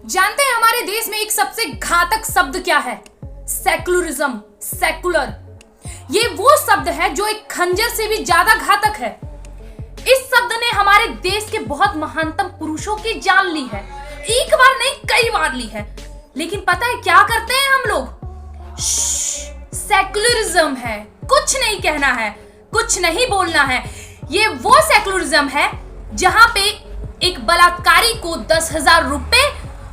जानते हैं हमारे देश में एक सबसे घातक शब्द क्या है? Secularism, secular. ये वो शब्द है जो एक खंजर से भी ज्यादा घातक है। इस शब्द ने हमारे देश के बहुत महानतम पुरुषों की जान ली है। एक बार नहीं, कई बार ली है। लेकिन पता है क्या करते हैं हम लोग? सेकुलरिज्म है, कुछ नहीं कहना है, कुछ नहीं बोलना है। ये वो सेकुलरिज्म है जहां पे एक बलात्कारी को 10,000 रुपए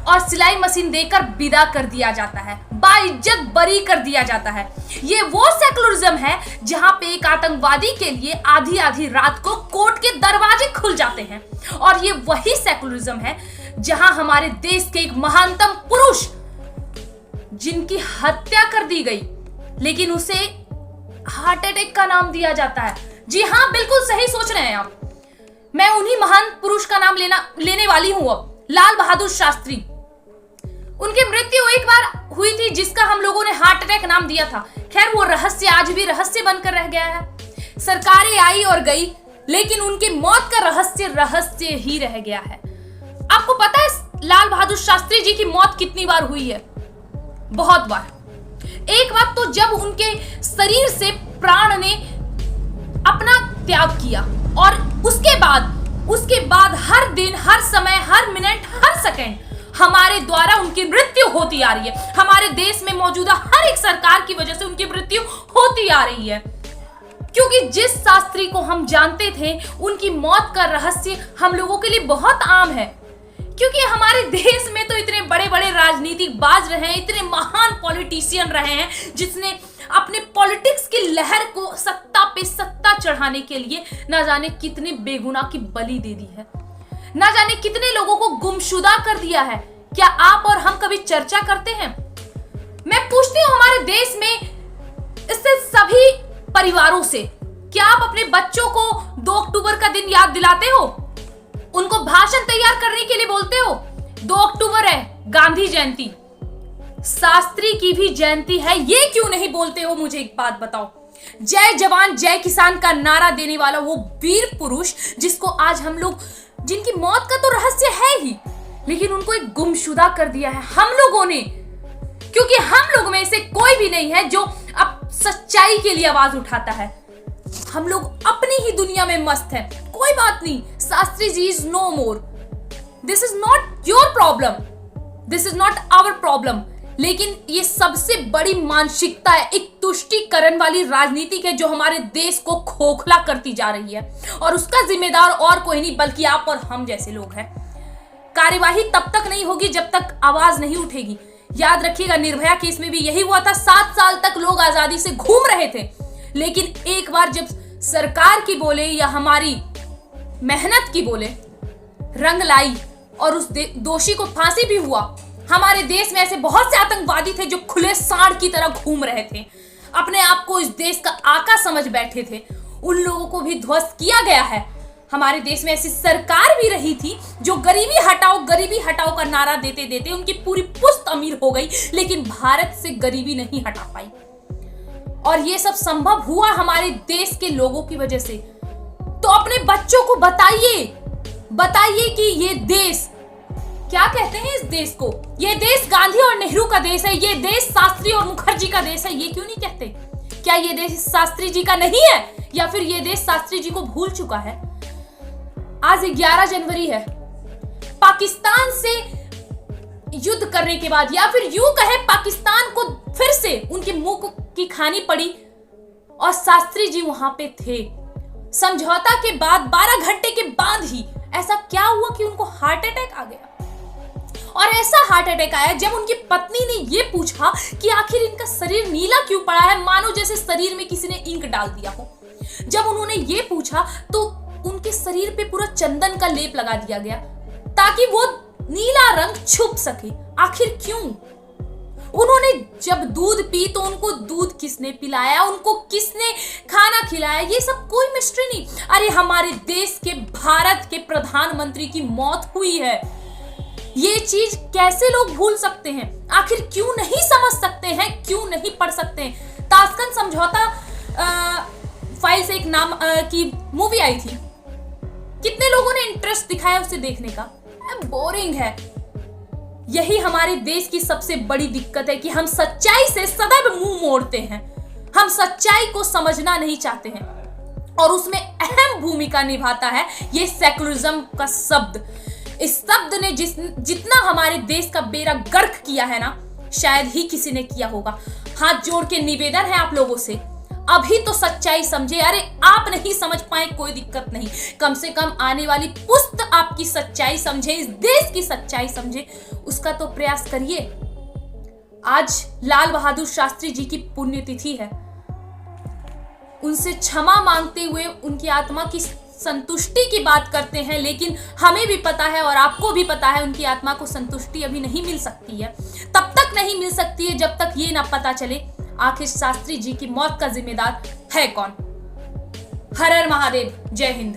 और सिलाई मशीन देकर विदा कर दिया जाता है, बाइज्जत बरी कर दिया जाता है। ये वो सेकुलरिज्म है जहां पे एक आतंकवादी के लिए आधी आधी रात को कोर्ट के दरवाजे खुल जाते हैं। और ये वही सेकुलरिज्म है जहां हमारे देश के एक महानतम पुरुष जिनकी हत्या कर दी गई, लेकिन उसे हार्ट अटैक का नाम दिया जाता है। जी हाँ, बिल्कुल सही सोच रहे हैं आप। मैं उन्हीं महान पुरुष का नाम लेने वाली हूं अब, लाल बहादुर शास्त्री। उनकी मृत्यु एक बार हुई थी जिसका हम लोगों ने हार्ट अटैक नाम दिया था। खैर, वो रहस्य आज भी रहस्य बनकर रह गया है। सरकारें आई और गई, लेकिन उनकी मौत का रहस्य रहस्य ही रह गया है। आपको पता है लाल बहादुर शास्त्री जी की मौत कितनी बार हुई है? बहुत बार। एक बार तो जब उनके शरीर से प्राण ने अपना त्याग किया, और उसके बाद हर दिन, हर समय, हर मिनट, हर सेकंड हमारे द्वारा उनकी मृत्यु होती आ रही है। हमारे देश में मौजूदा हर एक सरकार की वजह से उनकी मृत्यु होती आ रही है। क्योंकि जिस शास्त्री को हम जानते थे, उनकी मौत का रहस्य हम लोगों के लिए बहुत आम है। क्योंकि हमारे देश में तो इतने बड़े बड़े राजनीतिक बाज रहे हैं, इतने महान पॉलिटिशियन रहे हैं, जिसने अपने पॉलिटिक्स की लहर को सत्ता पे सत्ता चढ़ाने के लिए ना जाने कितने बेगुनाह की बलि दे दी है, ना जाने कितने लोगों को गुमशुदा कर दिया है। क्या आप और हम कभी चर्चा करते हैं? मैं पूछती हूँ हमारे देश में इससे सभी परिवारों से, क्या आप अपने बच्चों को 2 अक्टूबर का दिन याद दिलाते हो? उनको भाषण तैयार करने के लिए बोलते हो? 2 अक्टूबर है, गांधी जयंती, शास्त्री की भी जयंती है, ये क्यों नहीं बोलते हो? मुझे एक बात बताओ। जय जवान जय किसान का नारा देने वाला वो वीर पुरुष, जिसको आज हम लोग, जिनकी मौत का तो रहस्य है ही, लेकिन उनको एक गुमशुदा कर दिया है हम लोगों ने। क्योंकि हम लोग में से कोई भी नहीं है जो अब सच्चाई के लिए आवाज उठाता है। हम लोग अपनी ही दुनिया में मस्त हैं। कोई बात नहीं, Shastri ji is no more, this is not your problem, this is not our problem. लेकिन ये सबसे बड़ी मानसिकता है, एक तुष्टीकरण वाली राजनीति है जो हमारे देश को खोखला करती जा रही है, और उसका जिम्मेदार और कोई नहीं बल्कि आप और हम जैसे लोग हैं। कार्यवाही तब तक नहीं होगी जब तक आवाज नहीं उठेगी। याद रखिएगा, निर्भया केस में भी यही हुआ था। 7 साल तक लोग आजादी से घूम रहे थे, लेकिन एक बार जब सरकार की बोले या हमारी मेहनत की बोले रंग लाई और उस दोषी को फांसी भी हुआ। हमारे देश में ऐसे बहुत से आतंकवादी थे जो खुले सांड की तरह घूम रहे थे, अपने आप को इस देश का आका समझ बैठे थे। उन लोगों को भी ध्वस्त किया गया है। हमारे देश में ऐसी सरकार भी रही थी जो गरीबी हटाओ का नारा देते देते उनकी पूरी पुश्त अमीर हो गई, लेकिन भारत से गरीबी नहीं हटा पाई। और ये सब संभव हुआ हमारे देश के लोगों की वजह से। तो अपने बच्चों को बताइए कि ये देश, क्या कहते हैं इस देश को? ये देश गांधी और नेहरू का देश है, ये देश शास्त्री और मुखर्जी का देश है। ये क्यों नहीं कहते? क्या ये देश शास्त्री जी का नहीं है, या फिर ये देश शास्त्री जी को भूल चुका है? आज 11 जनवरी है। पाकिस्तान से युद्ध करने के बाद, या फिर यूं कहे पाकिस्तान को फिर से उनके मुंह की खानी पड़ी, और शास्त्री जी वहां पे थे। समझौता के बाद 12 घंटे के बाद ही ऐसा क्या हुआ कि उनको हार्ट अटैक आ गया। और ऐसा हार्ट अटैक आया जब उनकी पत्नी ने ये पूछा कि आखिर इनका शरीर नीला क्यों पड़ा है, मानो जैसे शरीर में किसी ने इंक डाल दिया हो। जब उन्होंने ये पूछा तो उनके शरीर पे पूरा चंदन का लेप लगा दिया गया ताकि वो नीला रंग छुप सके। आखिर क्यों? उन्होंने जब दूध पी तो उनको दूध किसने पिलाया, उनको किसने खाना खिलाया, ये सब कोई मिस्ट्री नहीं। अरे हमारे देश के, भारत के प्रधानमंत्री की मौत हुई है। ये चीज कैसे लोग भूल सकते हैं? आखिर क्यों नहीं समझ सकते हैं, क्यों नहीं पढ़ सकते हैं? ताशकंद समझौता फाइल से एक नाम की मूवी आई थी, कितने लोगों ने इंटरेस्ट दिखाया उसे देखने का? बोरिंग है। यही हमारे देश की सबसे बड़ी दिक्कत है कि हम सच्चाई से सदैव मुंह मोड़ते हैं। हम सच्चाई को समझना नहीं चाहते हैं और उसमें अहम भूमिका निभाता है ये सेकुलरिज्म का शब्द। इस शब्द ने जितना हमारे देश का बेड़ा गर्क किया है ना, शायद ही किसी ने किया होगा। हाथ जोड़ के निवेदन है आप लोगों से, अभी तो सच्चाई समझे। अरे आप नहीं समझ पाए कोई दिक्कत नहीं, कम से कम आने वाली पुस्त आपकी सच्चाई समझे, इस देश की सच्चाई समझे, उसका तो प्रयास करिए। आज लाल बहादुर शास्त्री जी की पुण्यतिथि है। उनसे क्षमा मांगते हुए उनकी आत्मा की संतुष्टि की बात करते हैं, लेकिन हमें भी पता है और आपको भी पता है उनकी आत्मा को संतुष्टि अभी नहीं मिल सकती है। तब तक नहीं मिल सकती है जब तक ये ना पता चले आखिर शास्त्री जी की मौत का जिम्मेदार है कौन। हर हर महादेव, जय हिंद।